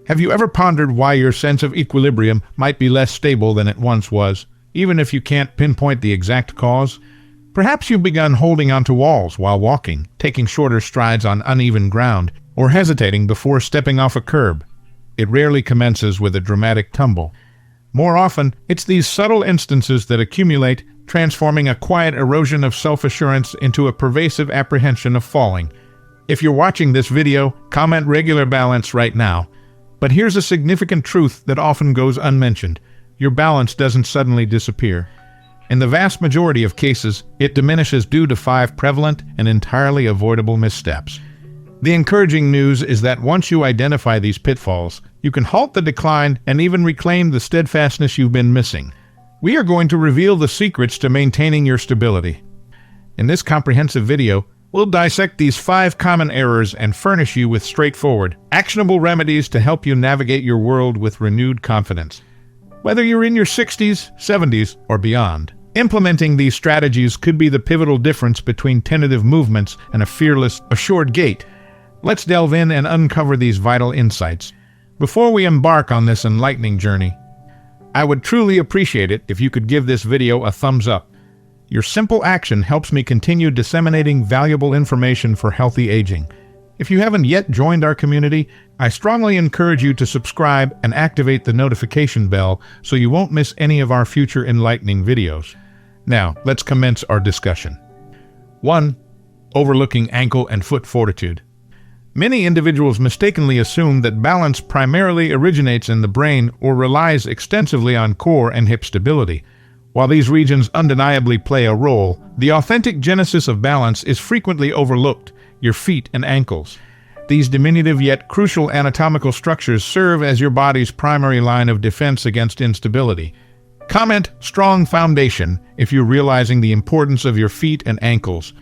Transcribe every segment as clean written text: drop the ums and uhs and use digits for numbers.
Have you ever pondered why your sense of equilibrium might be less stable than it once was, even if you can't pinpoint the exact cause? Perhaps you've begun holding onto walls while walking, taking shorter strides on uneven ground, or hesitating before stepping off a curb. It rarely commences with a dramatic tumble. More often, it's these subtle instances that accumulate, transforming a quiet erosion of self-assurance into a pervasive apprehension of falling. If you're watching this video, comment regular balance right now. But here's a significant truth that often goes unmentioned. Your balance doesn't suddenly disappear. In the vast majority of cases, it diminishes due to 5 prevalent and entirely avoidable missteps. The encouraging news is that once you identify these pitfalls, you can halt the decline and even reclaim the steadfastness you've been missing. We are going to reveal the secrets to maintaining your stability. In this comprehensive video, we'll dissect these 5 common errors and furnish you with straightforward, actionable remedies to help you navigate your world with renewed confidence. Whether you're in your 60s, 70s, or beyond, implementing these strategies could be the pivotal difference between tentative movements and a fearless, assured gait. Let's delve in and uncover these vital insights. Before we embark on this enlightening journey, I would truly appreciate it if you could give this video a thumbs up. Your simple action helps me continue disseminating valuable information for healthy aging. If you haven't yet joined our community, I strongly encourage you to subscribe and activate the notification bell so you won't miss any of our future enlightening videos. Now, let's commence our discussion. 1. Overlooking ankle and foot fortitude. Many individuals mistakenly assume that balance primarily originates in the brain or relies extensively on core and hip stability. While these regions undeniably play a role, the authentic genesis of balance is frequently overlooked: your feet and ankles. These diminutive yet crucial anatomical structures serve as your body's primary line of defense against instability. Comment strong foundation if you're realizing the importance of your feet and ankles.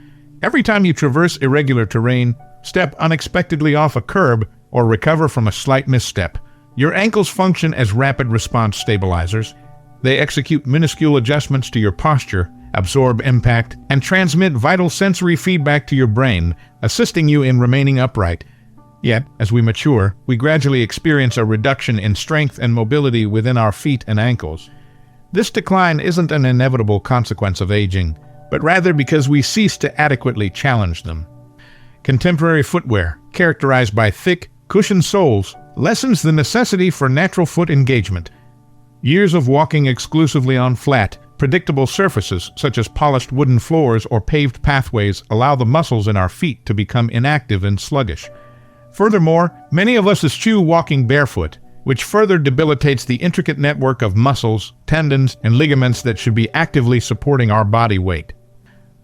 Every time you traverse irregular terrain, step unexpectedly off a curb, or recover from a slight misstep, your ankles function as rapid response stabilizers. They execute minuscule adjustments to your posture, absorb impact, and transmit vital sensory feedback to your brain, assisting you in remaining upright. Yet, as we mature, we gradually experience a reduction in strength and mobility within our feet and ankles. This decline isn't an inevitable consequence of aging, but rather because we cease to adequately challenge them. Contemporary footwear, characterized by thick, cushioned soles, lessens the necessity for natural foot engagement. Years of walking exclusively on flat, predictable surfaces such as polished wooden floors or paved pathways allow the muscles in our feet to become inactive and sluggish. Furthermore, many of us eschew walking barefoot, which further debilitates the intricate network of muscles, tendons, and ligaments that should be actively supporting our body weight.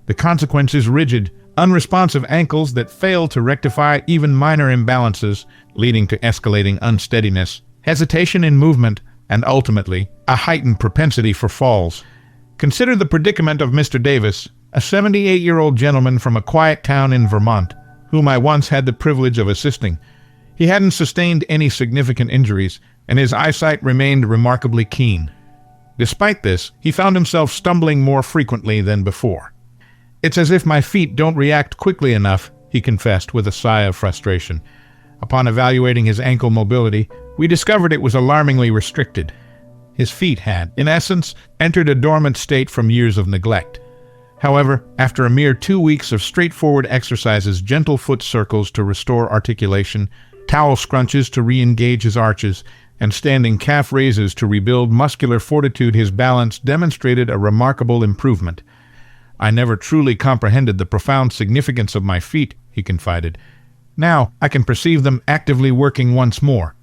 The consequence is rigid, unresponsive ankles that fail to rectify even minor imbalances, leading to escalating unsteadiness, hesitation in movement, and ultimately, a heightened propensity for falls. Consider the predicament of Mr. Davis, a 78-year-old gentleman from a quiet town in Vermont, whom I once had the privilege of assisting. He hadn't sustained any significant injuries, and his eyesight remained remarkably keen. Despite this, he found himself stumbling more frequently than before. "It's as if my feet don't react quickly enough," he confessed with a sigh of frustration. Upon evaluating his ankle mobility, we discovered it was alarmingly restricted. His feet had, in essence, entered a dormant state from years of neglect. However, after a mere 2 weeks of straightforward exercises, gentle foot circles to restore articulation, towel scrunches to re-engage his arches, and standing calf raises to rebuild muscular fortitude, his balance demonstrated a remarkable improvement. "I never truly comprehended the profound significance of my feet," he confided. "Now I can perceive them actively working once more."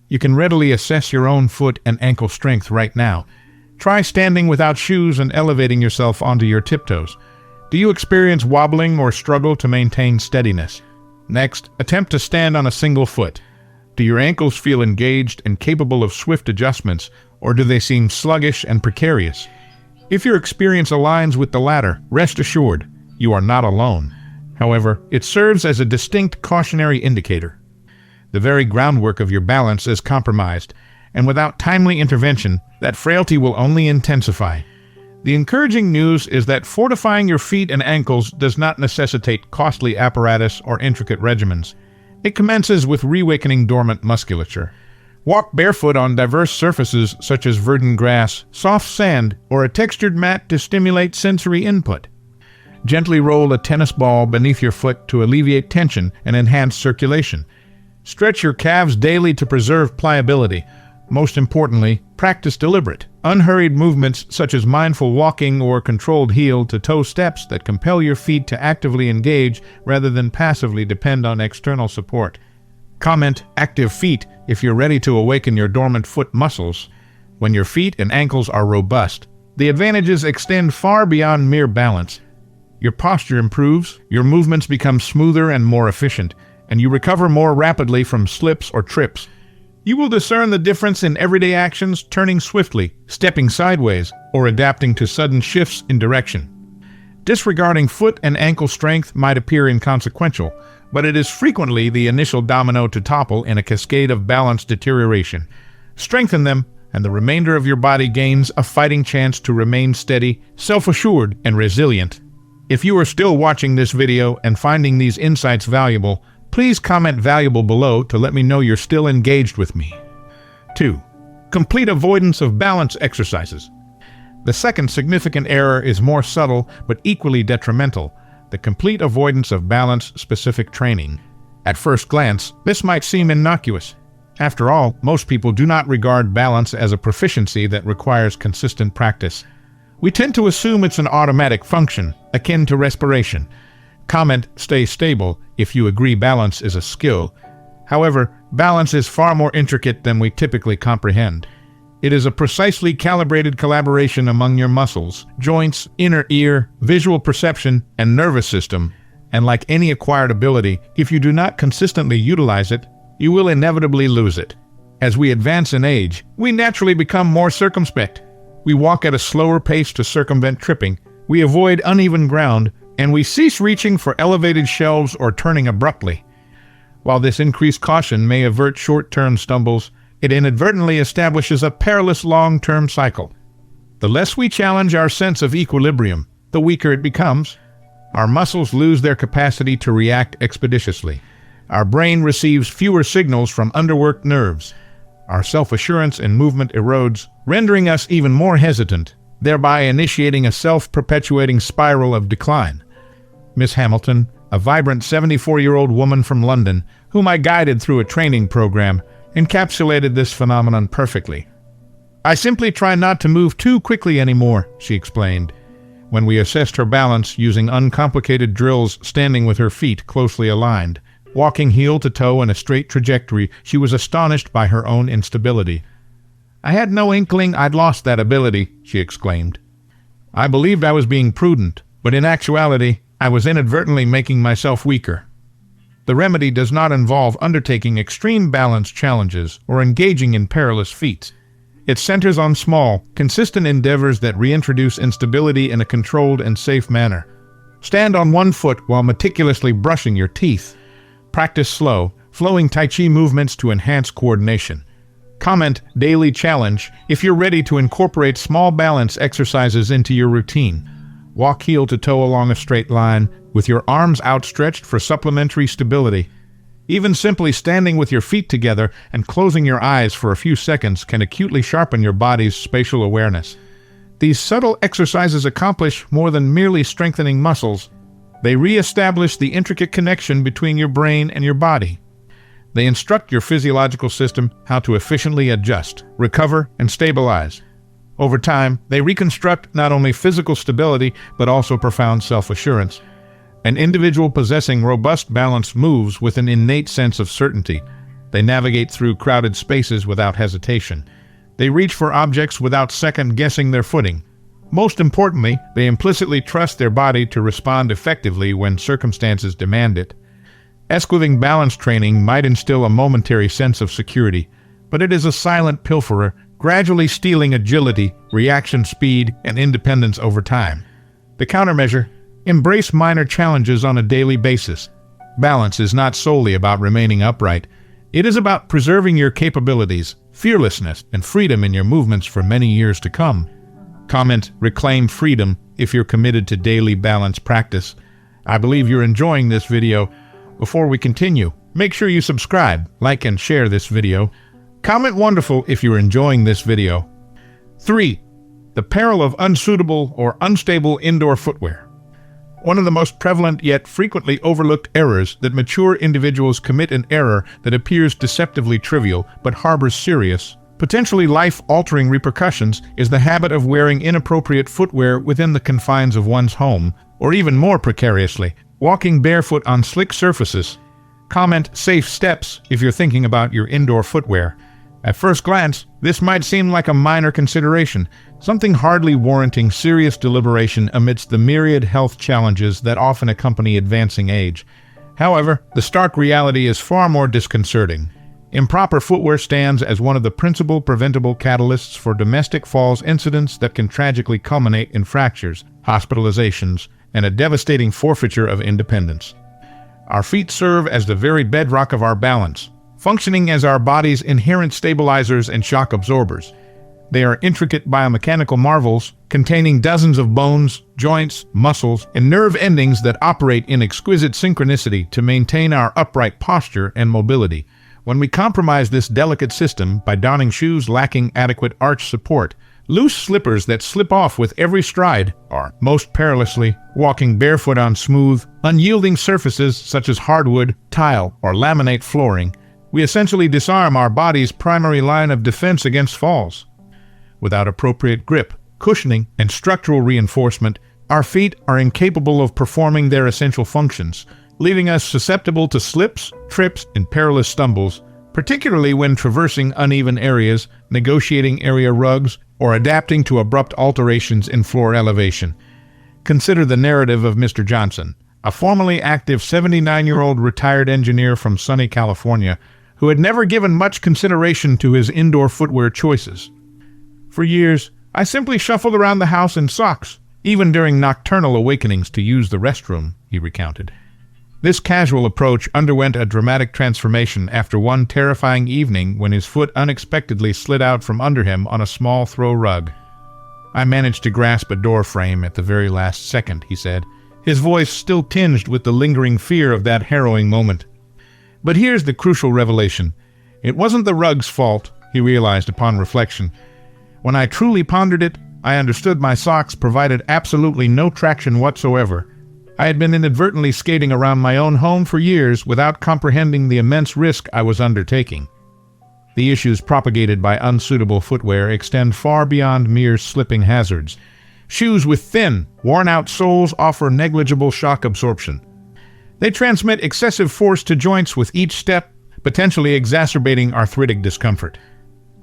You can readily assess your own foot and ankle strength right now. Try standing without shoes and elevating yourself onto your tiptoes. Do you experience wobbling or struggle to maintain steadiness? Next, attempt to stand on a single foot. Do your ankles feel engaged and capable of swift adjustments, or do they seem sluggish and precarious? If your experience aligns with the latter, rest assured, you are not alone. However, it serves as a distinct cautionary indicator. The very groundwork of your balance is compromised, and without timely intervention, that frailty will only intensify. The encouraging news is that fortifying your feet and ankles does not necessitate costly apparatus or intricate regimens. It commences with reawakening dormant musculature. Walk barefoot on diverse surfaces such as verdant grass, soft sand, or a textured mat to stimulate sensory input. Gently roll a tennis ball beneath your foot to alleviate tension and enhance circulation. Stretch your calves daily to preserve pliability. Most importantly, practice deliberate, unhurried movements such as mindful walking or controlled heel-to-toe steps that compel your feet to actively engage rather than passively depend on external support. Comment active feet if you're ready to awaken your dormant foot muscles. When your feet and ankles are robust, the advantages extend far beyond mere balance. Your posture improves, your movements become smoother and more efficient, and you recover more rapidly from slips or trips. You will discern the difference in everyday actions, turning swiftly, stepping sideways, or adapting to sudden shifts in direction. Disregarding foot and ankle strength might appear inconsequential, but it is frequently the initial domino to topple in a cascade of balance deterioration. Strengthen them, and the remainder of your body gains a fighting chance to remain steady, self-assured, and resilient. If you are still watching this video and finding these insights valuable, please comment valuable below to let me know you're still engaged with me. 2. Complete avoidance of balance exercises. The second significant error is more subtle but equally detrimental: the complete avoidance of balance-specific training. At first glance, this might seem innocuous. After all, most people do not regard balance as a proficiency that requires consistent practice. We tend to assume it's an automatic function, akin to respiration. Comment stay stable if you agree balance is a skill. However, balance is far more intricate than we typically comprehend. It is a precisely calibrated collaboration among your muscles, joints, inner ear, visual perception, and nervous system. And like any acquired ability, if you do not consistently utilize it, you will inevitably lose it. As we advance in age, we naturally become more circumspect. We walk at a slower pace to circumvent tripping, we avoid uneven ground, and we cease reaching for elevated shelves or turning abruptly. While this increased caution may avert short-term stumbles, it inadvertently establishes a perilous long-term cycle. The less we challenge our sense of equilibrium, the weaker it becomes. Our muscles lose their capacity to react expeditiously. Our brain receives fewer signals from underworked nerves. Our self-assurance in movement erodes, rendering us even more hesitant, thereby initiating a self-perpetuating spiral of decline. Miss Hamilton, a vibrant 74-year-old woman from London, whom I guided through a training program, encapsulated this phenomenon perfectly. "I simply try not to move too quickly anymore," she explained. When we assessed her balance using uncomplicated drills, standing with her feet closely aligned, walking heel to toe in a straight trajectory, she was astonished by her own instability. "I had no inkling I'd lost that ability," she exclaimed. "I believed I was being prudent, but in actuality, I was inadvertently making myself weaker." The remedy does not involve undertaking extreme balance challenges or engaging in perilous feats. It centers on small, consistent endeavors that reintroduce instability in a controlled and safe manner. Stand on one foot while meticulously brushing your teeth. Practice slow, flowing Tai Chi movements to enhance coordination. Comment daily challenge if you're ready to incorporate small balance exercises into your routine. Walk heel to toe along a straight line, with your arms outstretched for supplementary stability. Even simply standing with your feet together and closing your eyes for a few seconds can acutely sharpen your body's spatial awareness. These subtle exercises accomplish more than merely strengthening muscles. They re-establish the intricate connection between your brain and your body. They instruct your physiological system how to efficiently adjust, recover, and stabilize. Over time, they reconstruct not only physical stability, but also profound self-assurance. An individual possessing robust balance moves with an innate sense of certainty. They navigate through crowded spaces without hesitation. They reach for objects without second-guessing their footing. Most importantly, they implicitly trust their body to respond effectively when circumstances demand it. Esquivating balance training might instill a momentary sense of security, but it is a silent pilferer, gradually stealing agility, reaction speed, and independence over time. The countermeasure: embrace minor challenges on a daily basis. Balance is not solely about remaining upright. It is about preserving your capabilities, fearlessness, and freedom in your movements for many years to come. Comment reclaim freedom if you're committed to daily balance practice. I believe you're enjoying this video. Before we continue, make sure you subscribe, like, and share this video. Comment wonderful if you're enjoying this video. 3. The peril of unsuitable or unstable indoor footwear. One of the most prevalent yet frequently overlooked errors that mature individuals commit, an error that appears deceptively trivial but harbors serious, potentially life-altering repercussions, is the habit of wearing inappropriate footwear within the confines of one's home, or even more precariously, walking barefoot on slick surfaces. Comment safe steps if you're thinking about your indoor footwear. At first glance, this might seem like a minor consideration, something hardly warranting serious deliberation amidst the myriad health challenges that often accompany advancing age. However, the stark reality is far more disconcerting. Improper footwear stands as one of the principal preventable catalysts for domestic falls incidents that can tragically culminate in fractures, hospitalizations, and a devastating forfeiture of independence. Our feet serve as the very bedrock of our balance, functioning as our body's inherent stabilizers and shock absorbers. They are intricate biomechanical marvels containing dozens of bones, joints, muscles, and nerve endings that operate in exquisite synchronicity to maintain our upright posture and mobility. When we compromise this delicate system by donning shoes lacking adequate arch support, loose slippers that slip off with every stride, or, most perilously, walking barefoot on smooth, unyielding surfaces such as hardwood, tile, or laminate flooring, we essentially disarm our body's primary line of defense against falls. Without appropriate grip, cushioning, and structural reinforcement, our feet are incapable of performing their essential functions, leaving us susceptible to slips, trips, and perilous stumbles, particularly when traversing uneven areas, negotiating area rugs, or adapting to abrupt alterations in floor elevation. Consider the narrative of Mr. Johnson, a formerly active 79-year-old retired engineer from sunny California, who had never given much consideration to his indoor footwear choices. For years, I simply shuffled around the house in socks, even during nocturnal awakenings to use the restroom, he recounted. This casual approach underwent a dramatic transformation after one terrifying evening when his foot unexpectedly slid out from under him on a small throw rug. I managed to grasp a door frame at the very last second, he said, his voice still tinged with the lingering fear of that harrowing moment. But here's the crucial revelation. It wasn't the rug's fault, he realized upon reflection. When I truly pondered it, I understood my socks provided absolutely no traction whatsoever. I had been inadvertently skating around my own home for years without comprehending the immense risk I was undertaking. The issues propagated by unsuitable footwear extend far beyond mere slipping hazards. Shoes with thin, worn-out soles offer negligible shock absorption. They transmit excessive force to joints with each step, potentially exacerbating arthritic discomfort.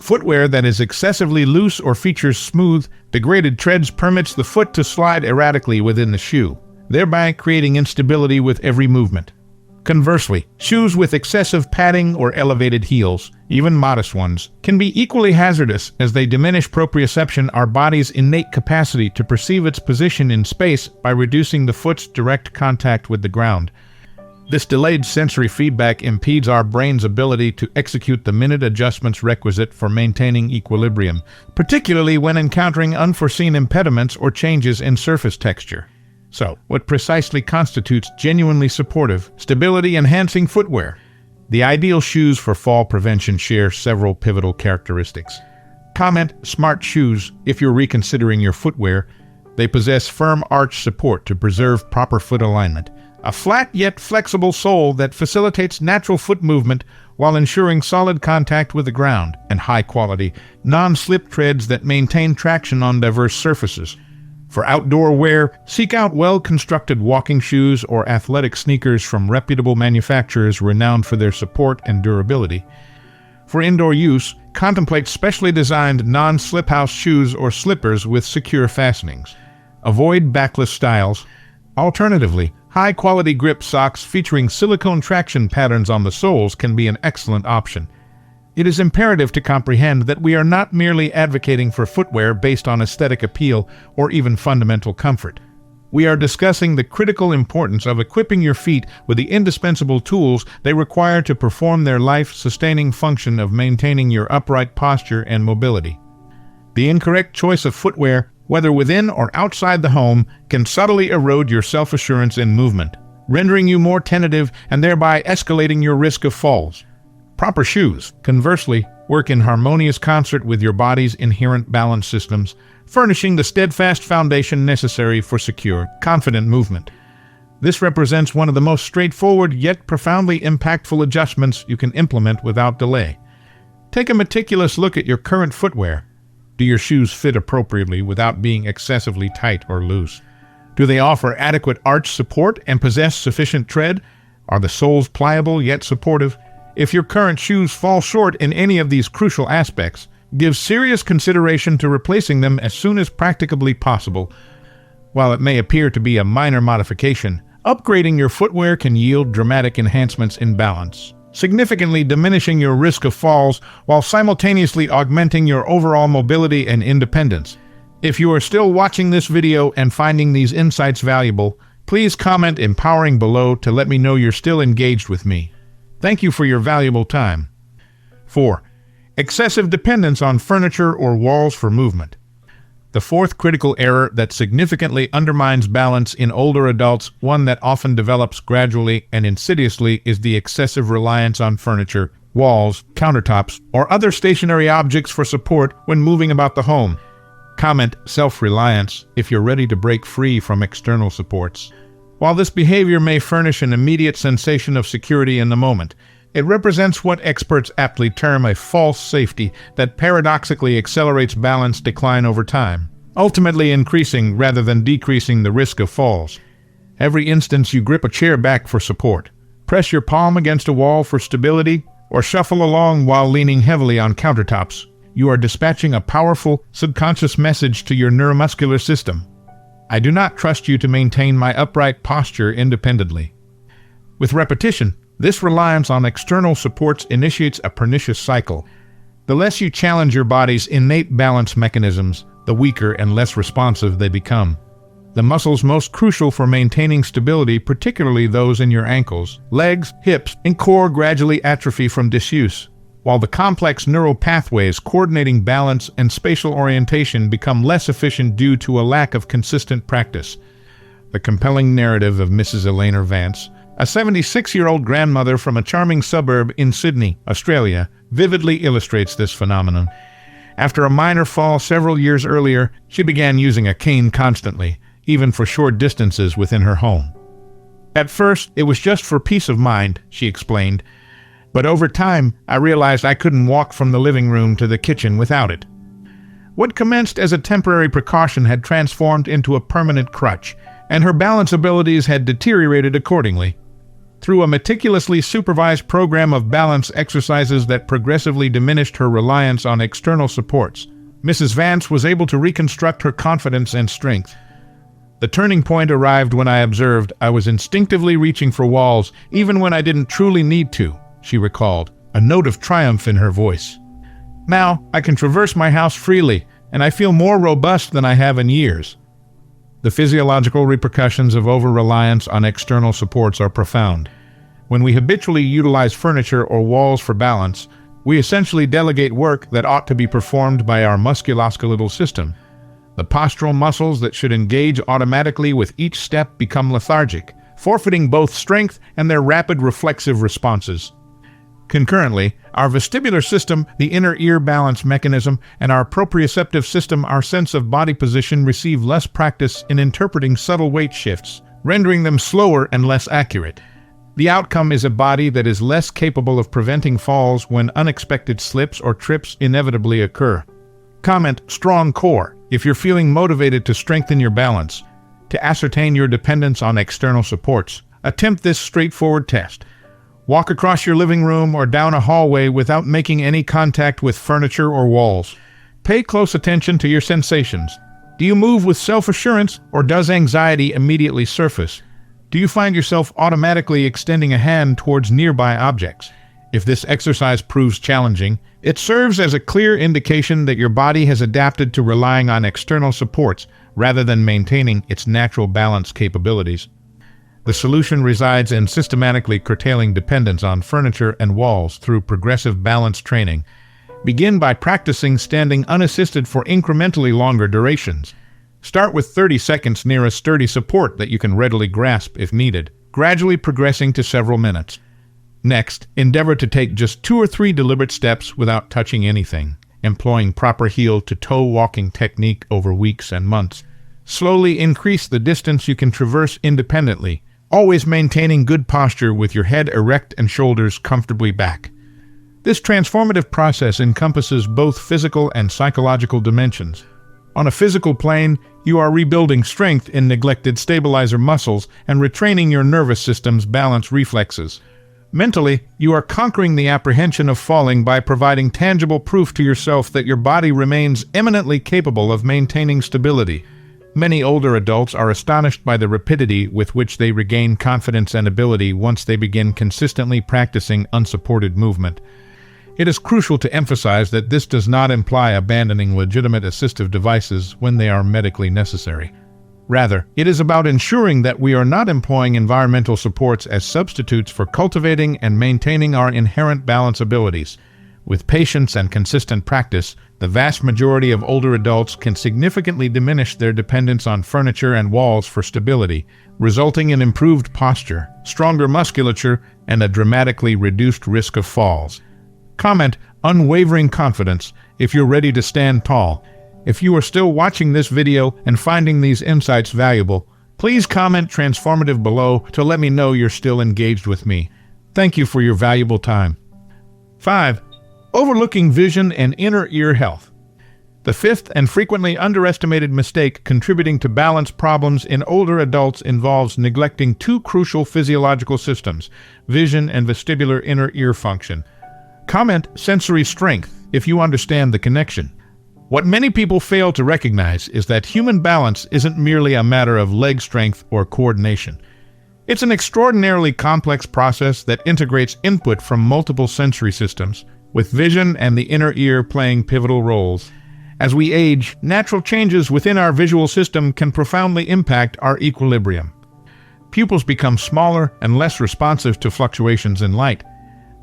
Footwear that is excessively loose or features smooth, degraded treads permits the foot to slide erratically within the shoe, thereby creating instability with every movement. Conversely, shoes with excessive padding or elevated heels, even modest ones, can be equally hazardous as they diminish proprioception, our body's innate capacity to perceive its position in space by reducing the foot's direct contact with the ground. This delayed sensory feedback impedes our brain's ability to execute the minute adjustments requisite for maintaining equilibrium, particularly when encountering unforeseen impediments or changes in surface texture. So, what precisely constitutes genuinely supportive, stability-enhancing footwear? The ideal shoes for fall prevention share several pivotal characteristics. Comment smart shoes if you're reconsidering your footwear. They possess firm arch support to preserve proper foot alignment, a flat yet flexible sole that facilitates natural foot movement while ensuring solid contact with the ground, and high-quality, non-slip treads that maintain traction on diverse surfaces. For outdoor wear, seek out well-constructed walking shoes or athletic sneakers from reputable manufacturers renowned for their support and durability. For indoor use, contemplate specially designed non-slip house shoes or slippers with secure fastenings. Avoid backless styles. Alternatively, high-quality grip socks featuring silicone traction patterns on the soles can be an excellent option. It is imperative to comprehend that we are not merely advocating for footwear based on aesthetic appeal or even fundamental comfort. We are discussing the critical importance of equipping your feet with the indispensable tools they require to perform their life-sustaining function of maintaining your upright posture and mobility. The incorrect choice of footwear, whether within or outside the home, can subtly erode your self-assurance in movement, rendering you more tentative and thereby escalating your risk of falls. Proper shoes, conversely, work in harmonious concert with your body's inherent balance systems, furnishing the steadfast foundation necessary for secure, confident movement. This represents one of the most straightforward yet profoundly impactful adjustments you can implement without delay. Take a meticulous look at your current footwear. Do your shoes fit appropriately without being excessively tight or loose? Do they offer adequate arch support and possess sufficient tread? Are the soles pliable yet supportive? If your current shoes fall short in any of these crucial aspects, give serious consideration to replacing them as soon as practicably possible. While it may appear to be a minor modification, upgrading your footwear can yield dramatic enhancements in balance, significantly diminishing your risk of falls while simultaneously augmenting your overall mobility and independence. If you are still watching this video and finding these insights valuable, please comment empowering below to let me know you're still engaged with me. Thank you for your valuable time. 4. Excessive dependence on furniture or walls for movement. The fourth critical error that significantly undermines balance in older adults, one that often develops gradually and insidiously, is the excessive reliance on furniture, walls, countertops, or other stationary objects for support when moving about the home. Comment self-reliance if you're ready to break free from external supports. While this behavior may furnish an immediate sensation of security in the moment, it represents what experts aptly term a false safety that paradoxically accelerates balance decline over time, ultimately increasing rather than decreasing the risk of falls. Every instance you grip a chair back for support, press your palm against a wall for stability, or shuffle along while leaning heavily on countertops, you are dispatching a powerful, subconscious message to your neuromuscular system. I do not trust you to maintain my upright posture independently. With repetition, this reliance on external supports initiates a pernicious cycle. The less you challenge your body's innate balance mechanisms, the weaker and less responsive they become. The muscles most crucial for maintaining stability, particularly those in your ankles, legs, hips, and core, gradually atrophy from disuse, while the complex neural pathways coordinating balance and spatial orientation become less efficient due to a lack of consistent practice. The compelling narrative of Mrs. Elaine Vance, a 76-year-old grandmother from a charming suburb in Sydney, Australia, vividly illustrates this phenomenon. After a minor fall several years earlier, she began using a cane constantly, even for short distances within her home. At first, it was just for peace of mind, she explained, but over time, I realized I couldn't walk from the living room to the kitchen without it. What commenced as a temporary precaution had transformed into a permanent crutch, and her balance abilities had deteriorated accordingly. Through a meticulously supervised program of balance exercises that progressively diminished her reliance on external supports, Mrs. Vance was able to reconstruct her confidence and strength. The turning point arrived when I observed I was instinctively reaching for walls even when I didn't truly need to, she recalled, a note of triumph in her voice. Now, I can traverse my house freely, and I feel more robust than I have in years. The physiological repercussions of over-reliance on external supports are profound. When we habitually utilize furniture or walls for balance, we essentially delegate work that ought to be performed by our musculoskeletal system. The postural muscles that should engage automatically with each step become lethargic, forfeiting both strength and their rapid reflexive responses. Concurrently, our vestibular system, the inner ear balance mechanism, and our proprioceptive system, our sense of body position, receive less practice in interpreting subtle weight shifts, rendering them slower and less accurate. The outcome is a body that is less capable of preventing falls when unexpected slips or trips inevitably occur. Comment strong core if you're feeling motivated to strengthen your balance. To ascertain your dependence on external supports, attempt this straightforward test. Walk across your living room or down a hallway without making any contact with furniture or walls. Pay close attention to your sensations. Do you move with self-assurance, or does anxiety immediately surface? Do you find yourself automatically extending a hand towards nearby objects? If this exercise proves challenging, it serves as a clear indication that your body has adapted to relying on external supports rather than maintaining its natural balance capabilities. The solution resides in systematically curtailing dependence on furniture and walls through progressive balance training. Begin by practicing standing unassisted for incrementally longer durations. Start with 30 seconds near a sturdy support that you can readily grasp if needed, gradually progressing to several minutes. Next, endeavor to take just 2 or 3 deliberate steps without touching anything, employing proper heel-to-toe walking technique over weeks and months. Slowly increase the distance you can traverse independently, always maintaining good posture with your head erect and shoulders comfortably back. This transformative process encompasses both physical and psychological dimensions. On a physical plane, you are rebuilding strength in neglected stabilizer muscles and retraining your nervous system's balance reflexes. Mentally, you are conquering the apprehension of falling by providing tangible proof to yourself that your body remains eminently capable of maintaining stability. Many older adults are astonished by the rapidity with which they regain confidence and ability once they begin consistently practicing unsupported movement. It is crucial to emphasize that this does not imply abandoning legitimate assistive devices when they are medically necessary. Rather, it is about ensuring that we are not employing environmental supports as substitutes for cultivating and maintaining our inherent balance abilities. With patience and consistent practice, the vast majority of older adults can significantly diminish their dependence on furniture and walls for stability, resulting in improved posture, stronger musculature, and a dramatically reduced risk of falls. Comment unwavering confidence if you're ready to stand tall. If you are still watching this video and finding these insights valuable, please comment transformative below to let me know you're still engaged with me. Thank you for your valuable time. 5. Overlooking vision and inner ear health. The fifth and frequently underestimated mistake contributing to balance problems in older adults involves neglecting 2 crucial physiological systems, vision and vestibular inner ear function. Comment sensory strength if you understand the connection. What many people fail to recognize is that human balance isn't merely a matter of leg strength or coordination. It's an extraordinarily complex process that integrates input from multiple sensory systems, with vision and the inner ear playing pivotal roles. As we age, natural changes within our visual system can profoundly impact our equilibrium. Pupils become smaller and less responsive to fluctuations in light.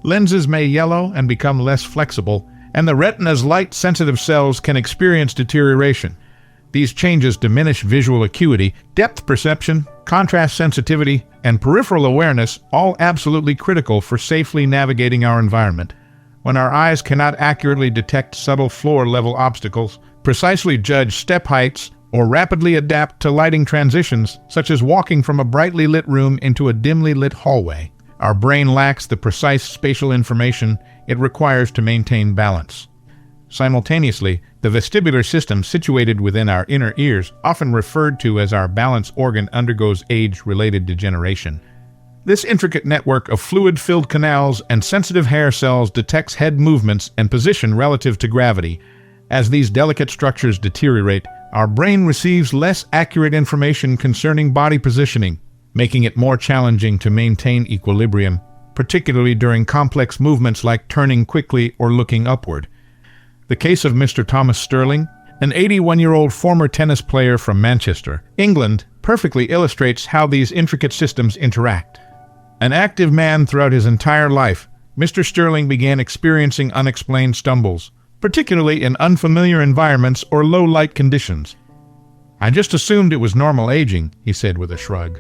Lenses may yellow and become less flexible, and the retina's light-sensitive cells can experience deterioration. These changes diminish visual acuity, depth perception, contrast sensitivity, and peripheral awareness, all absolutely critical for safely navigating our environment. When our eyes cannot accurately detect subtle floor-level obstacles, precisely judge step heights, or rapidly adapt to lighting transitions, such as walking from a brightly lit room into a dimly lit hallway, our brain lacks the precise spatial information it requires to maintain balance. Simultaneously, the vestibular system situated within our inner ears, often referred to as our balance organ, undergoes age-related degeneration. This intricate network of fluid-filled canals and sensitive hair cells detects head movements and position relative to gravity. As these delicate structures deteriorate, our brain receives less accurate information concerning body positioning, making it more challenging to maintain equilibrium, particularly during complex movements like turning quickly or looking upward. The case of Mr. Thomas Sterling, an 81-year-old former tennis player from Manchester, England, perfectly illustrates how these intricate systems interact. An active man throughout his entire life, Mr. Sterling began experiencing unexplained stumbles, particularly in unfamiliar environments or low-light conditions. "I just assumed it was normal aging," he said with a shrug.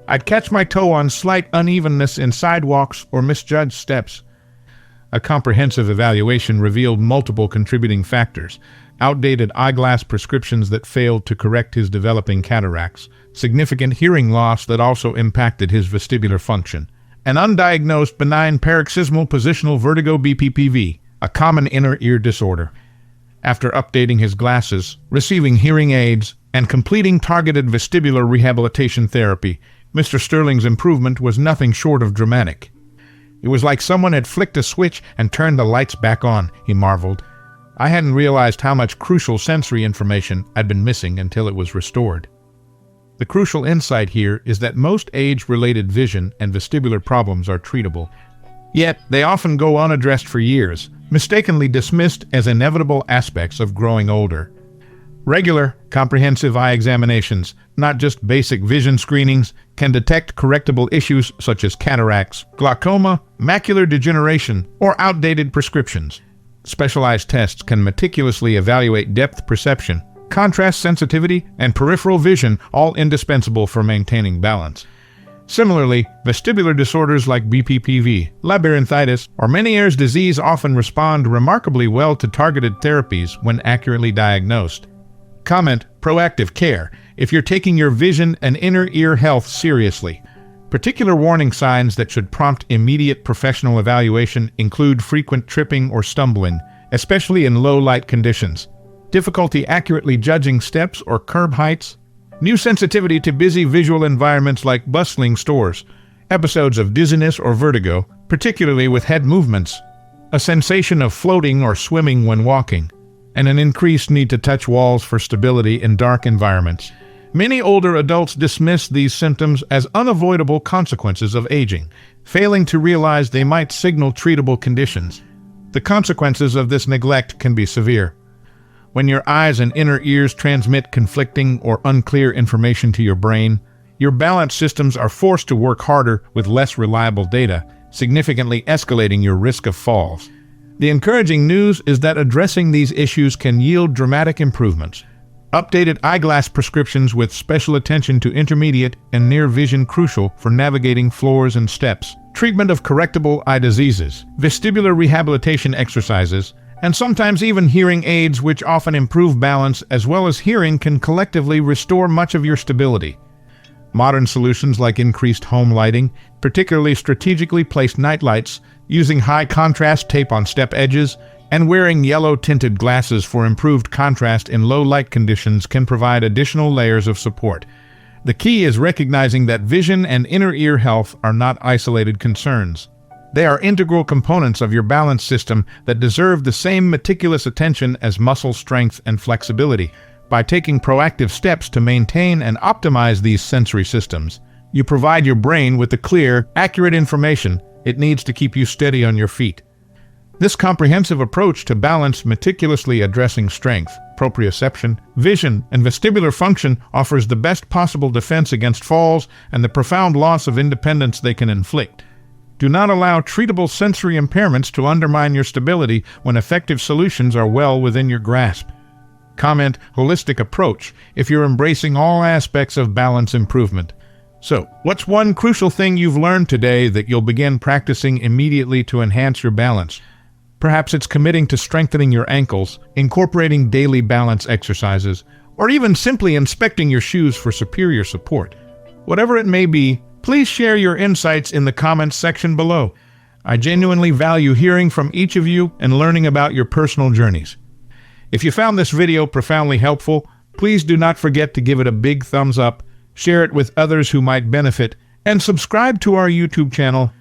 "I'd catch my toe on slight unevenness in sidewalks or misjudged steps." A comprehensive evaluation revealed multiple contributing factors: outdated eyeglass prescriptions that failed to correct his developing cataracts, significant hearing loss that also impacted his vestibular function, and undiagnosed benign paroxysmal positional vertigo (BPPV), a common inner ear disorder. After updating his glasses, receiving hearing aids, and completing targeted vestibular rehabilitation therapy, Mr. Sterling's improvement was nothing short of dramatic. "It was like someone had flicked a switch and turned the lights back on," he marveled. "I hadn't realized how much crucial sensory information I'd been missing until it was restored." The crucial insight here is that most age-related vision and vestibular problems are treatable. Yet, they often go unaddressed for years, mistakenly dismissed as inevitable aspects of growing older. Regular, comprehensive eye examinations, not just basic vision screenings, can detect correctable issues such as cataracts, glaucoma, macular degeneration, or outdated prescriptions. Specialized tests can meticulously evaluate depth perception, contrast sensitivity, and peripheral vision, all indispensable for maintaining balance. Similarly, vestibular disorders like BPPV, labyrinthitis, or Meniere's disease often respond remarkably well to targeted therapies when accurately diagnosed. Comment: proactive care if you're taking your vision and inner ear health seriously. Particular warning signs that should prompt immediate professional evaluation include frequent tripping or stumbling, especially in low light conditions, difficulty accurately judging steps or curb heights, new sensitivity to busy visual environments like bustling stores, episodes of dizziness or vertigo, particularly with head movements, a sensation of floating or swimming when walking, and an increased need to touch walls for stability in dark environments. Many older adults dismiss these symptoms as unavoidable consequences of aging, failing to realize they might signal treatable conditions. The consequences of this neglect can be severe. When your eyes and inner ears transmit conflicting or unclear information to your brain, your balance systems are forced to work harder with less reliable data, significantly escalating your risk of falls. The encouraging news is that addressing these issues can yield dramatic improvements. Updated eyeglass prescriptions with special attention to intermediate and near vision crucial for navigating floors and steps, treatment of correctable eye diseases, vestibular rehabilitation exercises, and sometimes even hearing aids which often improve balance as well as hearing can collectively restore much of your stability. Modern solutions like increased home lighting, particularly strategically placed nightlights, using high-contrast tape on step edges, and wearing yellow-tinted glasses for improved contrast in low-light conditions can provide additional layers of support. The key is recognizing that vision and inner ear health are not isolated concerns. They are integral components of your balance system that deserve the same meticulous attention as muscle strength and flexibility. By taking proactive steps to maintain and optimize these sensory systems, you provide your brain with the clear, accurate information it needs to keep you steady on your feet. This comprehensive approach to balance, meticulously addressing strength, proprioception, vision, and vestibular function offers the best possible defense against falls and the profound loss of independence they can inflict. Do not allow treatable sensory impairments to undermine your stability when effective solutions are well within your grasp. Comment: holistic approach if you're embracing all aspects of balance improvement. So, what's one crucial thing you've learned today that you'll begin practicing immediately to enhance your balance? Perhaps it's committing to strengthening your ankles, incorporating daily balance exercises, or even simply inspecting your shoes for superior support. Whatever it may be, please share your insights in the comments section below. I genuinely value hearing from each of you and learning about your personal journeys. If you found this video profoundly helpful, please do not forget to give it a big thumbs up, share it with others who might benefit, and subscribe to our YouTube channel.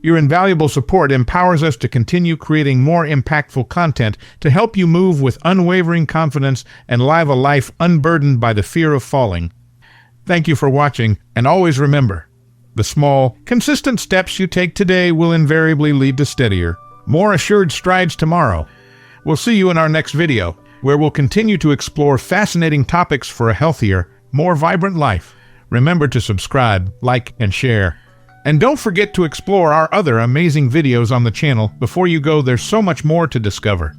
Your invaluable support empowers us to continue creating more impactful content to help you move with unwavering confidence and live a life unburdened by the fear of falling. Thank you for watching, and always remember, the small, consistent steps you take today will invariably lead to steadier, more assured strides tomorrow. We'll see you in our next video, where we'll continue to explore fascinating topics for a healthier, more vibrant life. Remember to subscribe, like, and share. And don't forget to explore our other amazing videos on the channel. Before you go, there's so much more to discover.